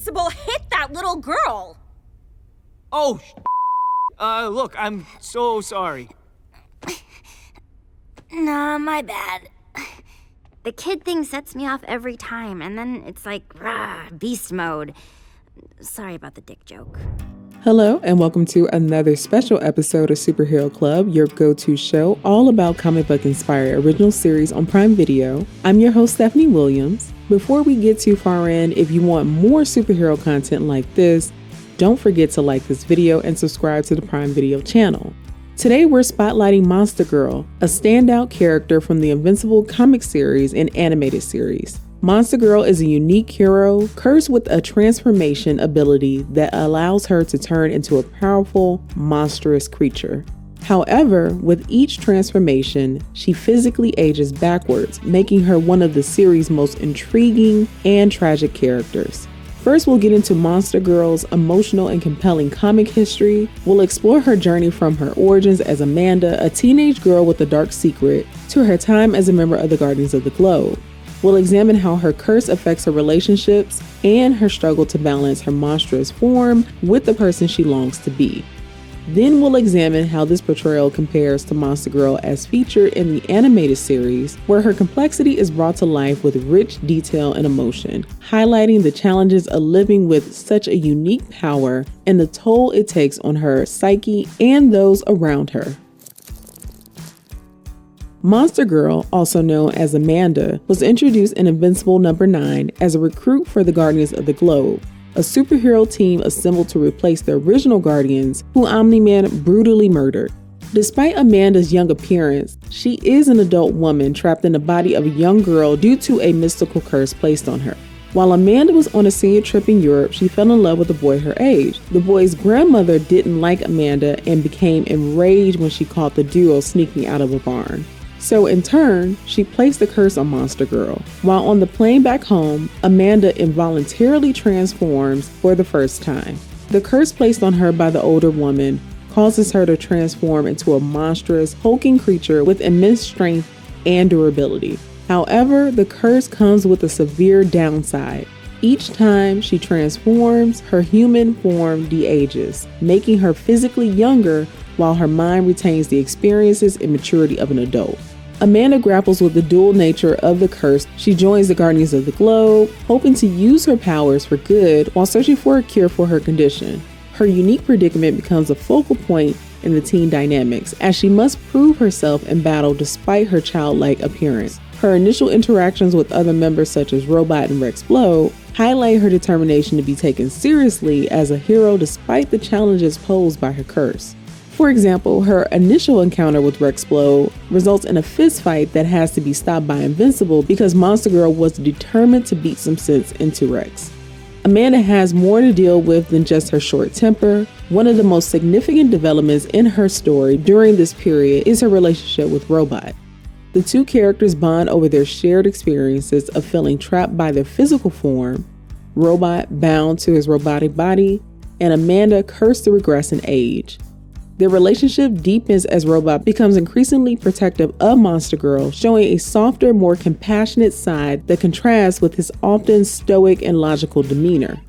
Invincible hit that little girl. Oh, look, I'm so sorry. Nah, my bad. The kid thing sets me off every time, and then it's like, beast mode. Sorry about the dick joke. Hello, and welcome to another special episode of Superhero Club, your go-to show all about comic book-inspired original series on Prime Video. I'm your host, Stephanie Williams. Before we get too far in, if you want more superhero content like this, don't forget to like this video and subscribe to the Prime Video channel. Today we're spotlighting Monster Girl, a standout character from the Invincible comic series and animated series. Monster Girl is a unique hero, cursed with a transformation ability that allows her to turn into a powerful, monstrous creature. However, with each transformation, she physically ages backwards, making her one of the series' most intriguing and tragic characters. First, we'll get into Monster Girl's emotional and compelling comic history. We'll explore her journey from her origins as Amanda, a teenage girl with a dark secret, to her time as a member of the Guardians of the Globe. We'll examine how her curse affects her relationships and her struggle to balance her monstrous form with the person she longs to be. Then we'll examine how this portrayal compares to Monster Girl as featured in the animated series, where her complexity is brought to life with rich detail and emotion, highlighting the challenges of living with such a unique power and the toll it takes on her psyche and those around her. Monster Girl, also known as Amanda, was introduced in Invincible number 9 as a recruit for the Guardians of the Globe, a superhero team assembled to replace the original Guardians, who Omni-Man brutally murdered. Despite Amanda's young appearance, she is an adult woman trapped in the body of a young girl due to a mystical curse placed on her. While Amanda was on a senior trip in Europe, she fell in love with a boy her age. The boy's grandmother didn't like Amanda and became enraged when she caught the duo sneaking out of a barn. So in turn, she placed the curse on Monster Girl. While on the plane back home, Amanda involuntarily transforms for the first time. The curse placed on her by the older woman causes her to transform into a monstrous, hulking creature with immense strength and durability. However, the curse comes with a severe downside. Each time she transforms, her human form de-ages, making her physically younger while her mind retains the experiences and maturity of an adult. Amanda grapples with the dual nature of the curse. She joins the Guardians of the Globe, hoping to use her powers for good while searching for a cure for her condition. Her unique predicament becomes a focal point in the teen dynamics, as she must prove herself in battle despite her childlike appearance. Her initial interactions with other members such as Robot and Revolves highlight her determination to be taken seriously as a hero despite the challenges posed by her curse. For example, her initial encounter with Revolves results in a fistfight that has to be stopped by Invincible because Monster Girl was determined to beat some sense into Rex. Amanda has more to deal with than just her short temper. One of the most significant developments in her story during this period is her relationship with Robot. The two characters bond over their shared experiences of feeling trapped by their physical form, Robot bound to his robotic body, and Amanda cursed to regress in age. Their relationship deepens as Robot becomes increasingly protective of Monster Girl, showing a softer, more compassionate side that contrasts with his often stoic and logical demeanor.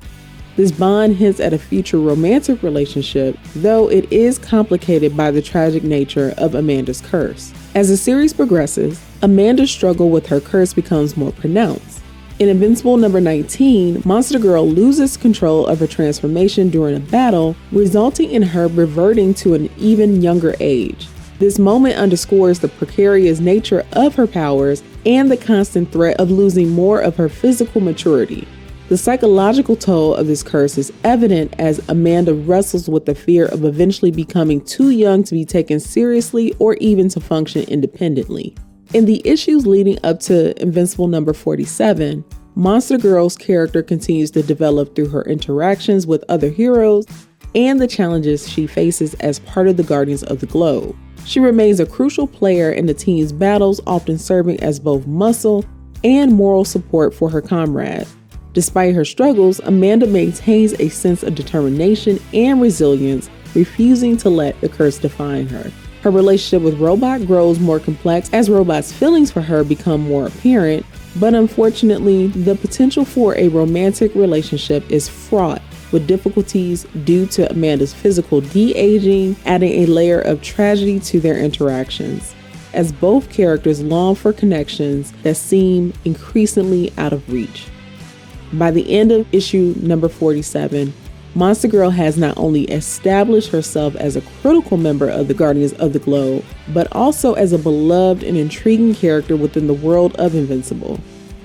This bond hints at a future romantic relationship, though it is complicated by the tragic nature of Amanda's curse. As the series progresses, Amanda's struggle with her curse becomes more pronounced. In Invincible number 19, Monster Girl loses control of her transformation during a battle, resulting in her reverting to an even younger age. This moment underscores the precarious nature of her powers and the constant threat of losing more of her physical maturity. The psychological toll of this curse is evident as Amanda wrestles with the fear of eventually becoming too young to be taken seriously or even to function independently. In the issues leading up to Invincible number 47, Monster Girl's character continues to develop through her interactions with other heroes and the challenges she faces as part of the Guardians of the Globe. She remains a crucial player in the team's battles, often serving as both muscle and moral support for her comrades. Despite her struggles, Amanda maintains a sense of determination and resilience, refusing to let the curse define her. Her relationship with Robot grows more complex as Robot's feelings for her become more apparent, but unfortunately, the potential for a romantic relationship is fraught with difficulties due to Amanda's physical de-aging, adding a layer of tragedy to their interactions, as both characters long for connections that seem increasingly out of reach. By the end of issue number 47, Monster Girl has not only established herself as a critical member of the Guardians of the Globe, but also as a beloved and intriguing character within the world of Invincible.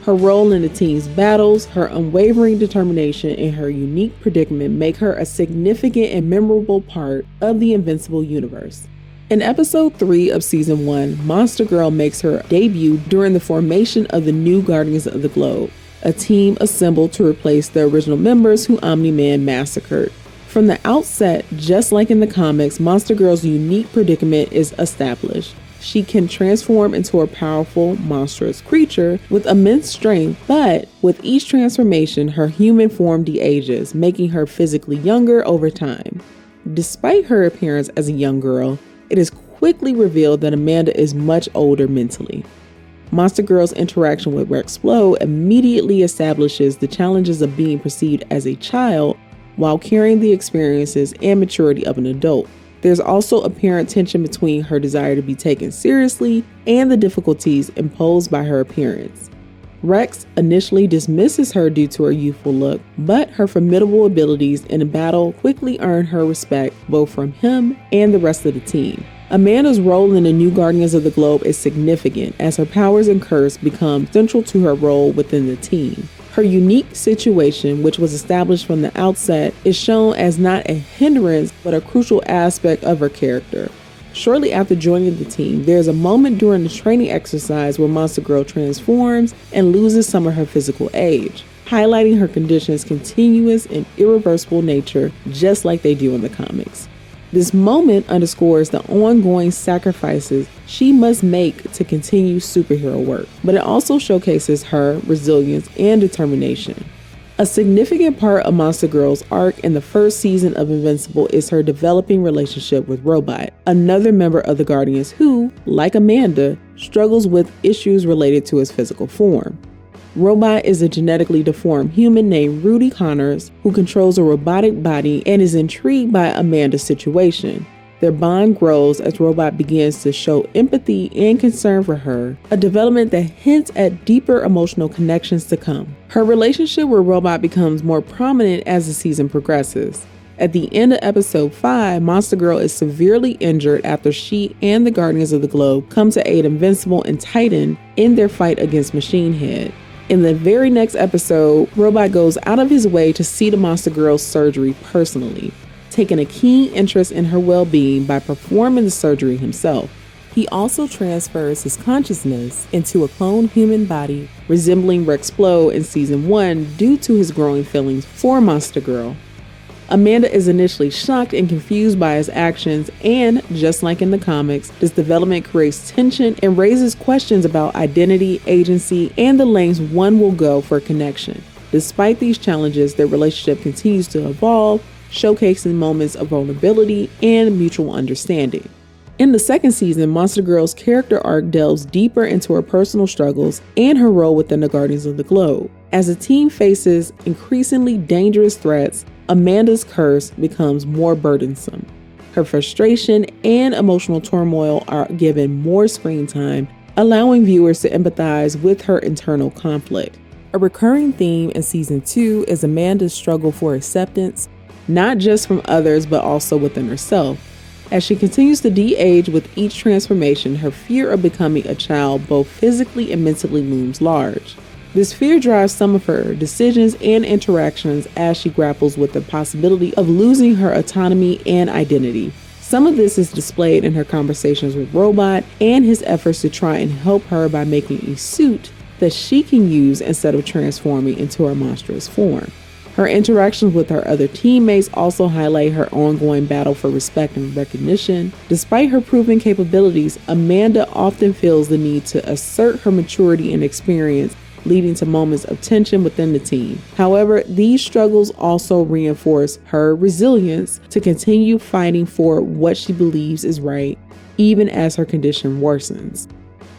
Her role in the team's battles, her unwavering determination, and her unique predicament make her a significant and memorable part of the Invincible universe. In episode 3 of season 1, Monster Girl makes her debut during the formation of the new Guardians of the Globe, a team assembled to replace the original members who Omni-Man massacred. From the outset, just like in the comics, Monster Girl's unique predicament is established. She can transform into a powerful, monstrous creature with immense strength, but with each transformation, her human form de-ages, making her physically younger over time. Despite her appearance as a young girl, it is quickly revealed that Amanda is much older mentally. Monster Girl's interaction with Rexplode immediately establishes the challenges of being perceived as a child while carrying the experiences and maturity of an adult. There's also apparent tension between her desire to be taken seriously and the difficulties imposed by her appearance. Rex initially dismisses her due to her youthful look, but her formidable abilities in a battle quickly earn her respect both from him and the rest of the team. Amanda's role in the new Guardians of the Globe is significant as her powers and curse become central to her role within the team. Her unique situation, which was established from the outset, is shown as not a hindrance but a crucial aspect of her character. Shortly after joining the team, there is a moment during the training exercise where Monster Girl transforms and loses some of her physical age, highlighting her condition's continuous and irreversible nature, just like they do in the comics. This moment underscores the ongoing sacrifices she must make to continue superhero work, but it also showcases her resilience and determination. A significant part of Monster Girl's arc in the first season of Invincible is her developing relationship with Robot, another member of the Guardians who, like Amanda, struggles with issues related to his physical form. Robot is a genetically deformed human named Rudy Connors who controls a robotic body and is intrigued by Amanda's situation. Their bond grows as Robot begins to show empathy and concern for her, a development that hints at deeper emotional connections to come. Her relationship with Robot becomes more prominent as the season progresses. At the end of episode 5, Monster Girl is severely injured after she and the Guardians of the Globe come to aid Invincible and Titan in their fight against Machine Head. In the very next episode, Robot goes out of his way to see the Monster Girl's surgery personally, taking a keen interest in her well-being by performing the surgery himself. He also transfers his consciousness into a cloned human body resembling Rexplode in season 1 due to his growing feelings for Monster Girl. Amanda is initially shocked and confused by his actions, and just like in the comics, this development creates tension and raises questions about identity, agency, and the lengths one will go for connection. Despite these challenges, their relationship continues to evolve, showcasing moments of vulnerability and mutual understanding. In the second season, Monster Girl's character arc delves deeper into her personal struggles and her role within the Guardians of the Globe. As the team faces increasingly dangerous threats, Amanda's curse becomes more burdensome. Her frustration and emotional turmoil are given more screen time, allowing viewers to empathize with her internal conflict. A recurring theme in season 2 is Amanda's struggle for acceptance, not just from others but also within herself. As she continues to de-age with each transformation, her fear of becoming a child both physically and mentally looms large. This fear drives some of her decisions and interactions as she grapples with the possibility of losing her autonomy and identity. Some of this is displayed in her conversations with Robot and his efforts to try and help her by making a suit that she can use instead of transforming into her monstrous form. Her interactions with her other teammates also highlight her ongoing battle for respect and recognition. Despite her proven capabilities, Amanda often feels the need to assert her maturity and experience, leading to moments of tension within the team. However, these struggles also reinforce her resilience to continue fighting for what she believes is right, even as her condition worsens.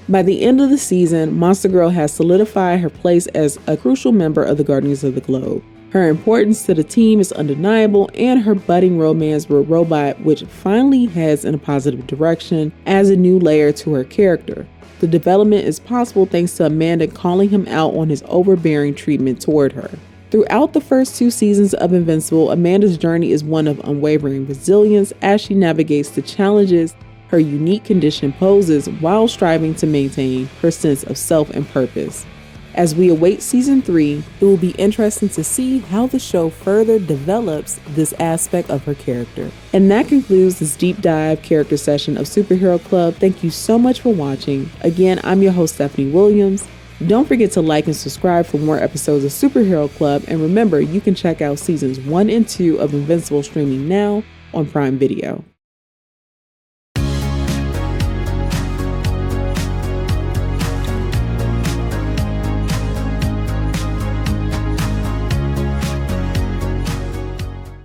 By the end of the season, Monster Girl has solidified her place as a crucial member of the Guardians of the Globe. Her importance to the team is undeniable, and her budding romance with Robot, which finally heads in a positive direction, adds a new layer to her character. The development is possible thanks to Amanda calling him out on his overbearing treatment toward her. Throughout the first 2 seasons of Invincible, Amanda's journey is one of unwavering resilience as she navigates the challenges her unique condition poses while striving to maintain her sense of self and purpose. As we await season 3, it will be interesting to see how the show further develops this aspect of her character. And that concludes this deep dive character session of Superhero Club. Thank you so much for watching. Again, I'm your host, Stephanie Williams. Don't forget to like and subscribe for more episodes of Superhero Club. And remember, you can check out seasons 1 and 2 of Invincible streaming now on Prime Video.